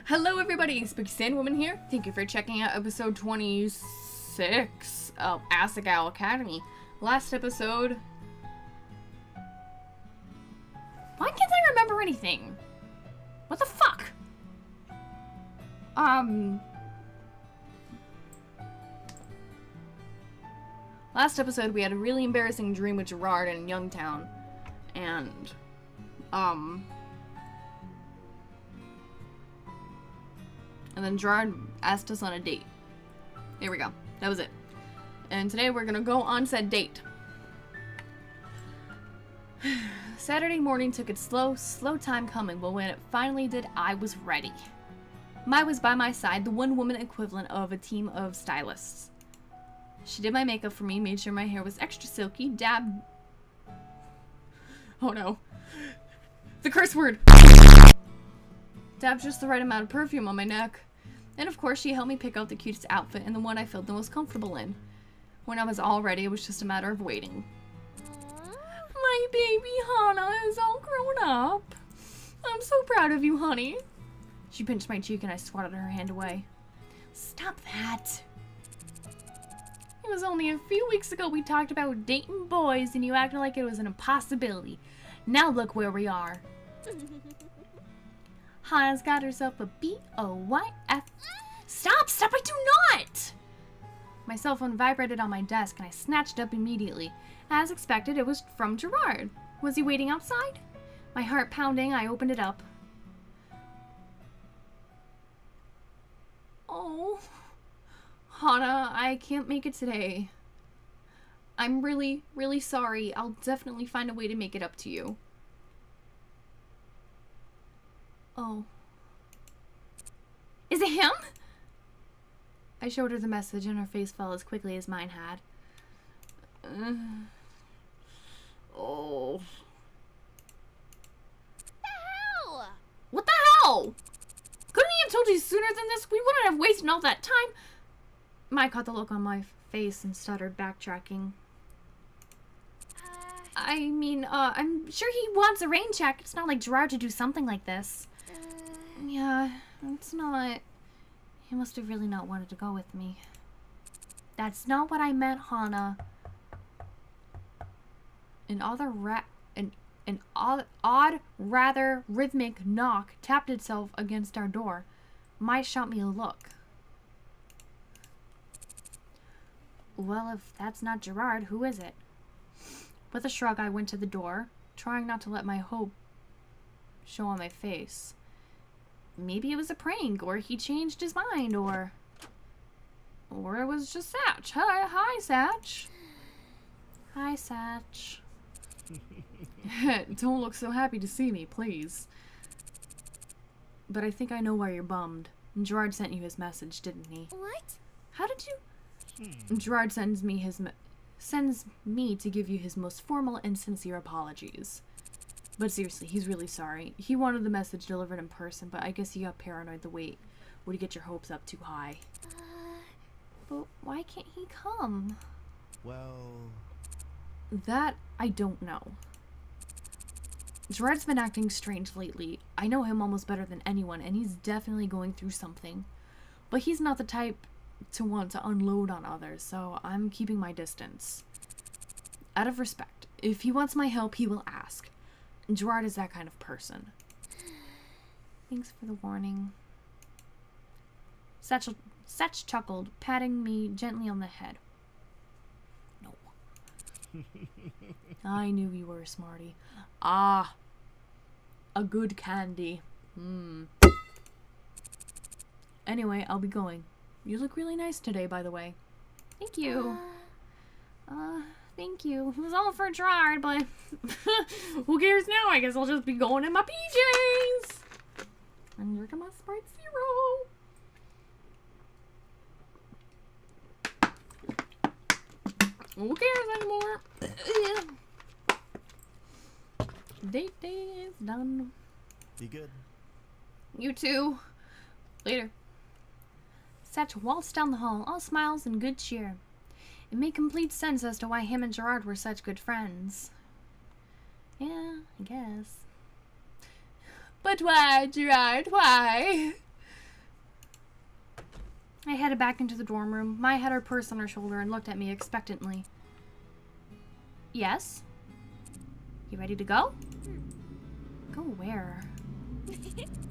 Hello everybody, Spooky Sandwoman here. Thank you for checking out episode 26 of Asagao Academy. Last episode... Why can't I remember anything? What the fuck? Last episode we had a really embarrassing dream with Gerard in Youngtown. And, and then Gerard asked us on a date. There we go. That was it. And today we're gonna go on said date. Saturday morning took its slow time coming, but when it finally did, I was ready. Mai was by my side, the one-woman equivalent of a team of stylists. She did my makeup for me, made sure my hair was extra silky, dabbed... Oh no. The curse word! Dabbed just the right amount of perfume on my neck. And of course, she helped me pick out the cutest outfit and the one I felt the most comfortable in. When I was all ready, it was just a matter of waiting. My baby Hana is all grown up. I'm so proud of you, honey. She pinched my cheek and I swatted her hand away. Stop that. It was only a few weeks ago we talked about dating boys and you acted like it was an impossibility. Now look where we are. Hana's got herself a B-O-Y-F. Stop! I do not! My cell phone vibrated on my desk and I snatched up immediately. As expected, it was from Gerard. Was he waiting outside? My heart pounding, I opened it up. Oh, Hana, I can't make it today. I'm really, really sorry. I'll definitely find a way to make it up to you. Oh. Is it him? I showed her the message and her face fell as quickly as mine had. Oh. The hell? What the hell? Couldn't he have told you sooner than this? We wouldn't have wasted all that time. Mai caught the look on my face and stuttered, backtracking. I'm sure he wants a rain check. It's not like Gerard to do something like this. Yeah, it's not. He must have really not wanted to go with me. That's not what I meant, Hana. An odd, rather rhythmic knock tapped itself against our door. Mai shot me a look. Well, if that's not Gerard, who is it? With a shrug, I went to the door, trying not to let my hope show on my face. Maybe it was a prank, or he changed his mind, or it was just Satch. Hi, Satch. Hi, Satch. Don't look so happy to see me, please. But I think I know why you're bummed. Gerard sent you his message, didn't he? What? How did you... Gerard sends me to give you his most formal and sincere apologies. But seriously, he's really sorry. He wanted the message delivered in person, but I guess he got paranoid the wait would get your hopes up too high. But why can't he come? Well... That I don't know. Gerard's been acting strange lately. I know him almost better than anyone, and he's definitely going through something. But he's not the type to want to unload on others, so I'm keeping my distance. Out of respect. If he wants my help, he will ask. Gerard is that kind of person. Thanks for the warning. Satch chuckled, patting me gently on the head. No. I knew you were a smarty. Ah. A good candy. Anyway, I'll be going. You look really nice today, by the way. Thank you. Thank you. It was all for Gerard, but who cares now? I guess I'll just be going in my PJs. And you're to my Sprite Zero. Who cares anymore? Date day is done. Be good. You too. Later. Satch waltzed down the hall, all smiles and good cheer. It made complete sense as to why him and Gerard were such good friends. Yeah, I guess. But why, Gerard, why? headed back into the dorm room. Maya had her purse on her shoulder and looked at me expectantly. Yes? You ready to go? Go where?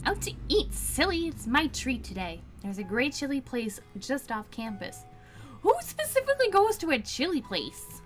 Out to eat, silly. It's my treat today. There's a great chili place just off campus. Who specifically goes to a chili place?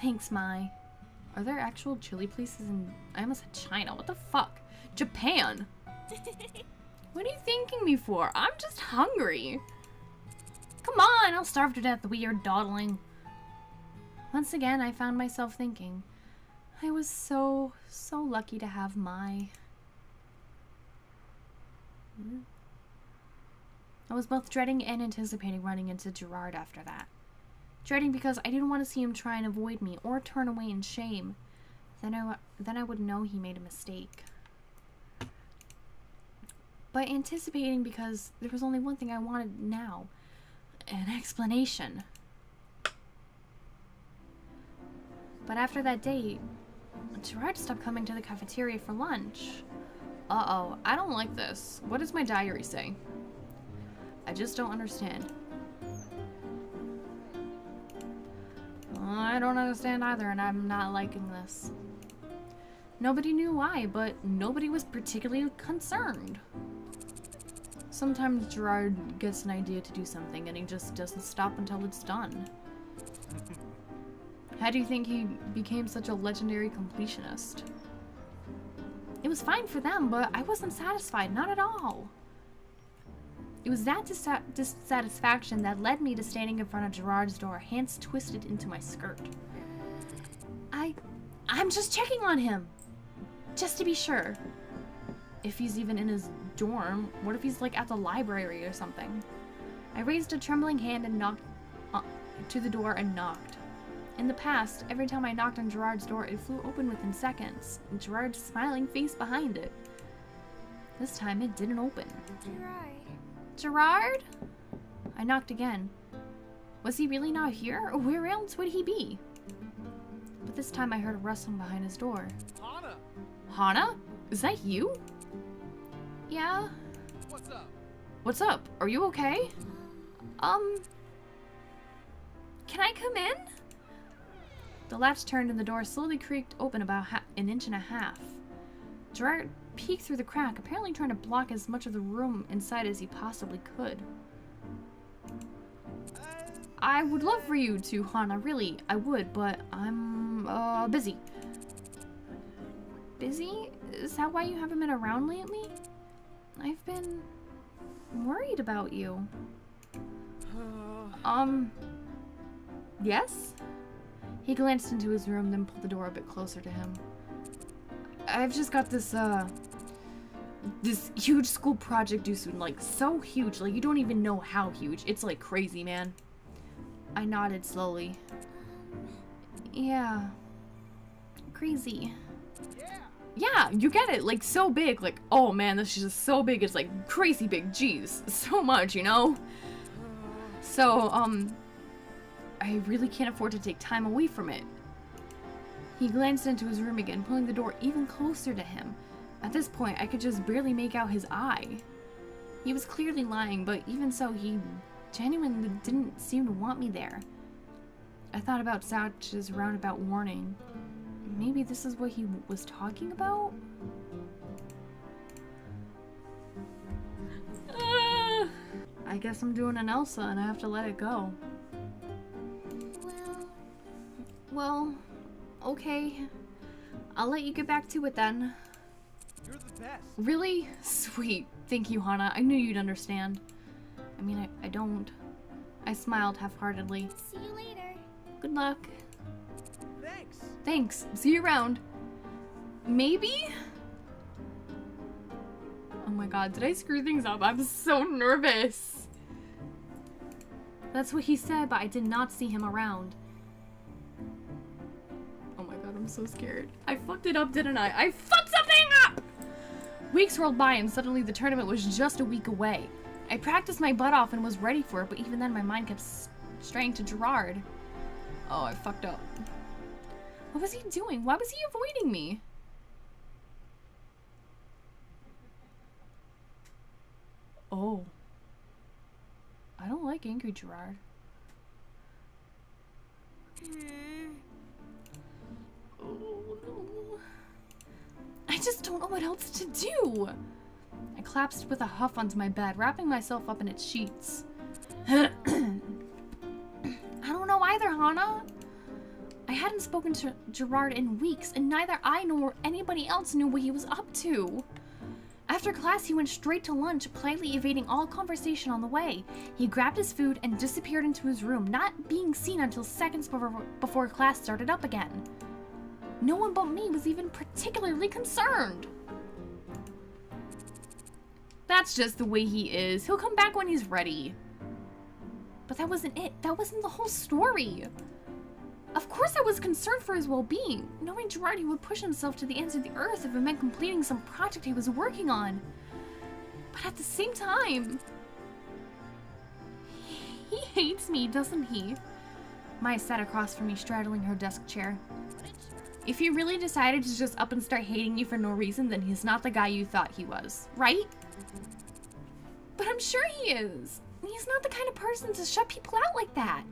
Thanks, Mai. Are there actual chili places in... I almost said China. What the fuck? Japan. What are you thanking me for? I'm just hungry. Come on, I'll starve to death while you're dawdling. Once again, I found myself thinking, I was so lucky to have Mai. I was both dreading and anticipating running into Gerard after that. Dreading because I didn't want to see him try and avoid me or turn away in shame. Then I would know he made a mistake. But anticipating because there was only one thing I wanted now. An explanation. But after that date, Gerard stopped coming to the cafeteria for lunch. Uh-oh, I don't like this. What does my diary say? I just don't understand. I don't understand either, and I'm not liking this. Nobody knew why, but nobody was particularly concerned. Sometimes Gerard gets an idea to do something, and he just doesn't stop until it's done. How do you think he became such a legendary completionist? It was fine for them, but I wasn't satisfied, not at all. It was that dissatisfaction that led me to standing in front of Gerard's door, hands twisted into my skirt. I'm just checking on him. Just to be sure. If he's even in his dorm, what if he's like at the library or something? I raised a trembling hand and knocked to the door and knocked. In the past, every time I knocked on Gerard's door, it flew open within seconds, and Gerard's smiling face behind it. This time, it didn't open. Gerard? I knocked again. Was he really not here? Or where else would he be? But this time I heard a rustling behind his door. Hana! Hana? Is that you? Yeah. What's up? What's up? Are you okay? Can I come in? The latch turned and the door slowly creaked open about an inch and a half. Gerard peeked through the crack, apparently trying to block as much of the room inside as he possibly could. I would love for you to, Hana, really, I would, but I'm, busy. Busy? Is that why you haven't been around lately? I've been worried about you. Yes? He glanced into his room, then pulled the door a bit closer to him. I've just got this huge school project due soon, like, so huge, like, you don't even know how huge. It's, like, crazy, man. I nodded slowly. Yeah. Crazy. Yeah, you get it, like, so big, like, oh man, this is just so big, it's, like, crazy big, jeez, so much, you know? So, I really can't afford to take time away from it. He glanced into his room again, pulling the door even closer to him. At this point, I could just barely make out his eye. He was clearly lying, but even so, he genuinely didn't seem to want me there. I thought about Satch's roundabout warning. Maybe this is what he was talking about? I guess I'm doing an Elsa and I have to let it go. Well, okay. I'll let you get back to it then. You're the best. Really? Sweet. Thank you, Hana. I knew you'd understand. I mean, I don't. I smiled half-heartedly. See you later. Good luck. Thanks. Thanks. See you around. Maybe? Oh my god, did I screw things up? I'm so nervous. That's what he said, but I did not see him around. Oh my god, I'm so scared. I fucked it up, didn't I? I fucked something up! Weeks rolled by and suddenly the tournament was just a week away. I practiced my butt off and was ready for it, but even then my mind kept straying to Gerard. Oh, I fucked up. What was he doing? Why was he avoiding me? Oh. like angry Gerard. Oh no. I just don't know what else to do. I collapsed with a huff onto my bed, wrapping myself up in its sheets. I don't know either, Hana. I hadn't spoken to Gerard in weeks, and neither I nor anybody else knew what he was up to. After class, he went straight to lunch, politely evading all conversation on the way. He grabbed his food and disappeared into his room, not being seen until seconds before class started up again. No one but me was even particularly concerned. That's just the way he is. He'll come back when he's ready. But that wasn't it. That wasn't the whole story. Of course I was concerned for his well-being. Knowing Gerard, he would push himself to the ends of the earth if it meant completing some project he was working on. But at the same time, he hates me, doesn't he? Maya sat across from me, straddling her desk chair. If he really decided to just up and start hating you for no reason, then he's not the guy you thought he was, right? But I'm sure he is. He's not the kind of person to shut people out like that.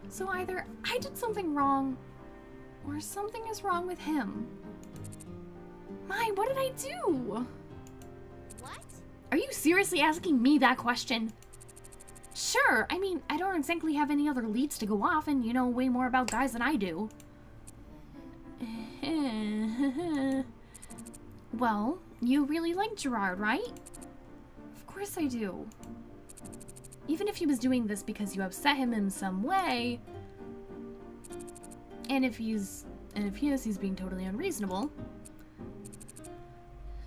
So either I did something wrong, or something is wrong with him. Mai, what did I do? What? Are you seriously asking me that question? Sure, I mean, I don't exactly have any other leads to go off, and you know way more about guys than I do. Well, you really like Gerard, right? Of course I do. Even if he was doing this because you upset him in some way, and if he's being totally unreasonable,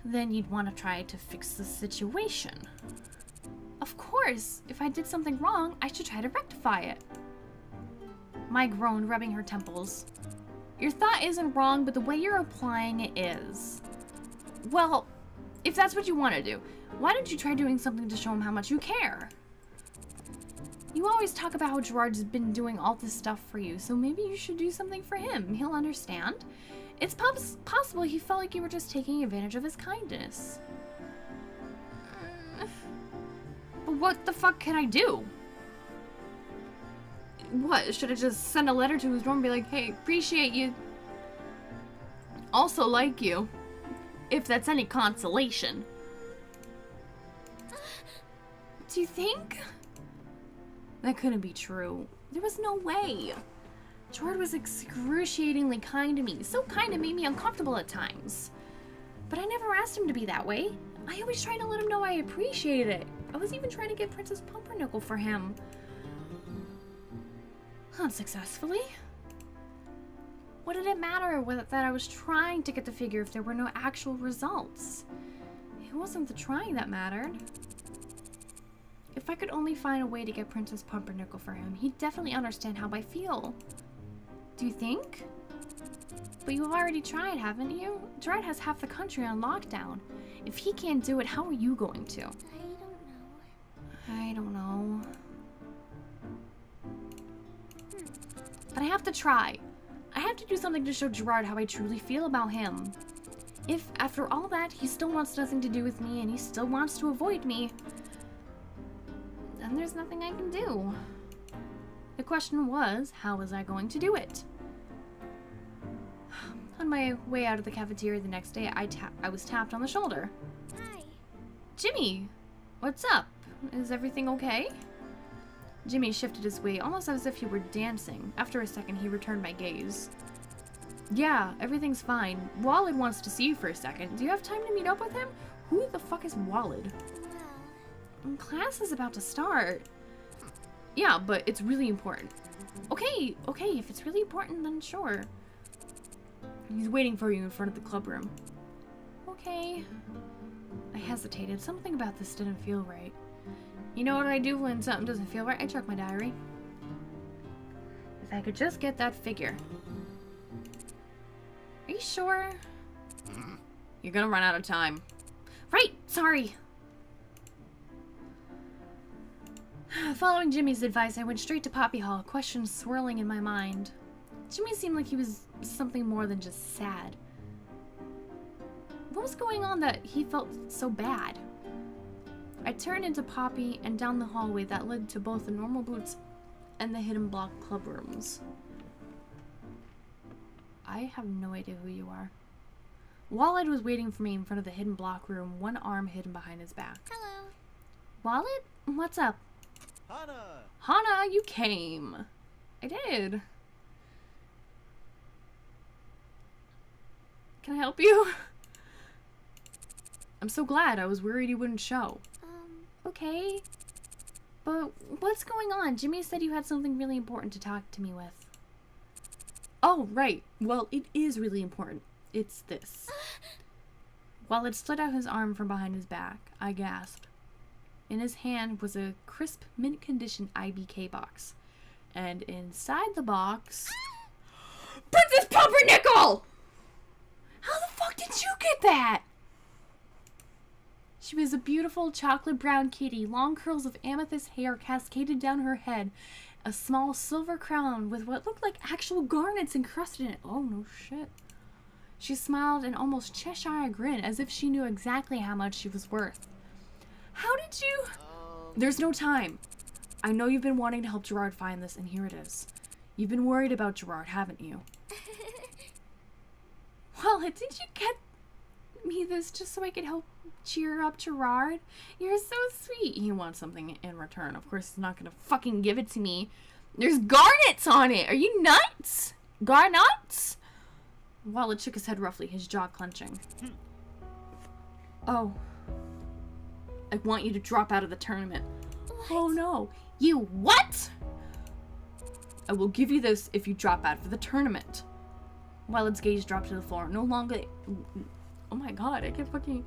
then you'd want to try to fix the situation. Of course, if I did something wrong, I should try to rectify it. Mai groaned, rubbing her temples. Your thought isn't wrong, but the way you're applying it is. Well, if that's what you want to do, why don't you try doing something to show him how much you care? You always talk about how Gerard's been doing all this stuff for you, so maybe you should do something for him. He'll understand. It's possible he felt like you were just taking advantage of his kindness. But what the fuck can I do? What, should I just send a letter to his dorm and be like, hey, appreciate you. Also like you. If that's any consolation. Do you think? That couldn't be true. There was no way. Gerard was excruciatingly kind to me. So kind it made me uncomfortable at times. But I never asked him to be that way. I always tried to let him know I appreciated it. I was even trying to get Princess Pumpernickel for him. Unsuccessfully. What did it matter that I was trying to get the figure if there were no actual results? It wasn't the trying that mattered. If I could only find a way to get Princess Pumpernickel for him, he'd definitely understand how I feel. Do you think? But you've already tried, haven't you? Gerard has half the country on lockdown. If he can't do it, how are you going to? I don't know. But I have to try. I have to do something to show Gerard how I truly feel about him. If, after all that, he still wants nothing to do with me and he still wants to avoid me, then there's nothing I can do. The question was, how was I going to do it? On my way out of the cafeteria the next day, I was tapped on the shoulder. Hi. Jimmy, what's up? Is everything okay? Jimmy shifted his weight, almost as if he were dancing. After a second, he returned my gaze. Yeah, everything's fine. Walid wants to see you for a second. Do you have time to meet up with him? Who the fuck is Walid? Class is about to start. Yeah, but it's really important. Okay, if it's really important, then sure. He's waiting for you in front of the club room. Okay. I hesitated. Something about this didn't feel right. You know what I do when something doesn't feel right? I check my diary. If I could just get that figure. Are you sure? You're gonna run out of time. Right, sorry. Following Jimmy's advice, I went straight to Poppy Hall, questions swirling in my mind. Jimmy seemed like he was something more than just sad. What was going on that he felt so bad? I turned into Poppy and down the hallway that led to both the normal boots and the hidden block club rooms. I have no idea who you are. Wallet was waiting for me in front of the hidden block room, one arm hidden behind his back. Hello. Wallet? What's up? Hana! Hana, you came. I did. Can I help you? I'm so glad. I was worried you wouldn't show. Okay. But what's going on? Jimmy said you had something really important to talk to me with. Oh, right. Well, it is really important. It's this. While it slid out his arm from behind his back, I gasped. In his hand was a crisp, mint-condition IBK box. And inside the box... Princess Pumpernickel! How the fuck did you get that? She was a beautiful chocolate brown kitty, long curls of amethyst hair cascaded down her head, a small silver crown with what looked like actual garnets encrusted in it. Oh, no shit. She smiled an almost Cheshire grin as if she knew exactly how much she was worth. How did you... There's no time. I know you've been wanting to help Gerard find this, and here it is. You've been worried about Gerard, haven't you? Well, did you get me this just so I could help cheer up Gerard? You're so sweet. He wants something in return. Of course, he's not gonna fucking give it to me. There's garnets on it. Are you nuts? Garnuts? Wallet shook his head roughly, his jaw clenching. Oh. I want you to drop out of the tournament. What? Oh no. You what? I will give you this if you drop out of the tournament. Wallet's gaze dropped to the floor. No longer... Oh my god, I can't fucking...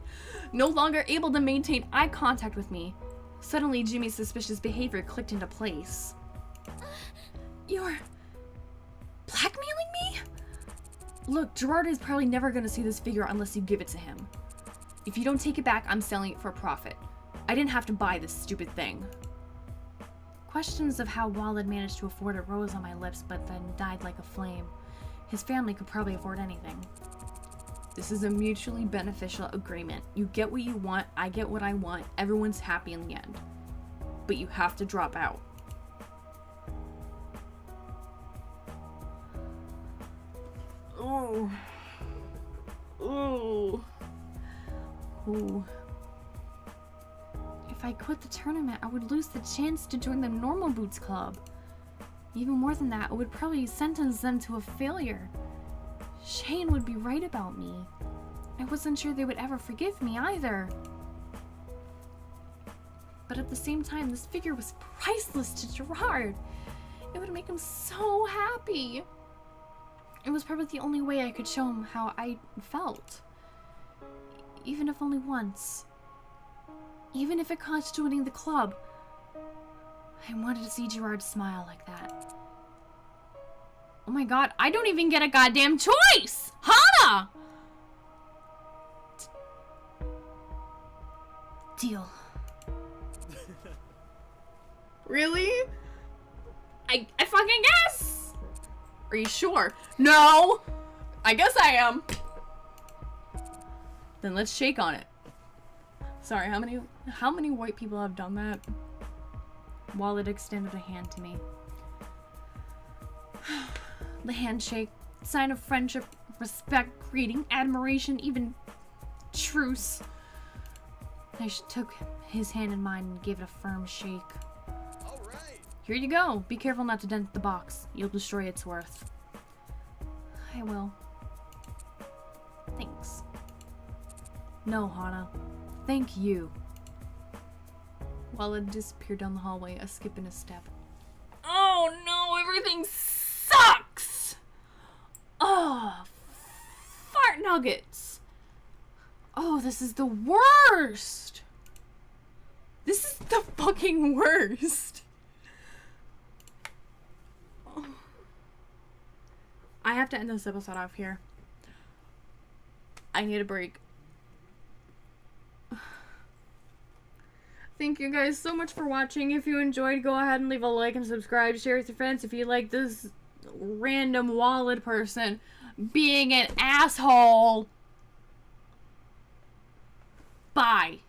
No longer able to maintain eye contact with me. Suddenly, Jimmy's suspicious behavior clicked into place. You're... blackmailing me? Look, Gerard is probably never going to see this figure unless you give it to him. If you don't take it back, I'm selling it for a profit. I didn't have to buy this stupid thing. Questions of how Wallet managed to afford it rose on my lips, but then died like a flame. His family could probably afford anything. This is a mutually beneficial agreement. You get what you want, I get what I want, everyone's happy in the end. But you have to drop out. Ooh. Ooh. Ooh. If I quit the tournament, I would lose the chance to join the Normal Boots Club. Even more than that, it would probably sentence them to a failure. Shane would be right about me. I wasn't sure they would ever forgive me either. But at the same time, this figure was priceless to Gerard. It would make him so happy. It was probably the only way I could show him how I felt. Even if only once. Even if it cost joining the club. I wanted to see Gerard smile like that. Oh my god, I don't even get a goddamn choice! Hana! Deal. Really? I fucking guess! Are you sure? No! I guess I am. Then let's shake on it. Sorry, how many white people have done that? Wallet extended a hand to me. The handshake, sign of friendship, respect, greeting, admiration, even truce. I took his hand in mine and gave it a firm shake. All right. Here you go. Be careful not to dent the box. You'll destroy its worth. I will. Thanks. No, Hana. Thank you. Wallet disappeared down the hallway, a skip and a step. Oh no, everything sucks! Oh, fart nuggets! Oh, this is the worst! This is the fucking worst! Oh. I have to end this episode off here. I need a break. Thank you guys so much for watching. If you enjoyed, go ahead and leave a like and subscribe. Share with your friends if you like this random Wallet person being an asshole. Bye.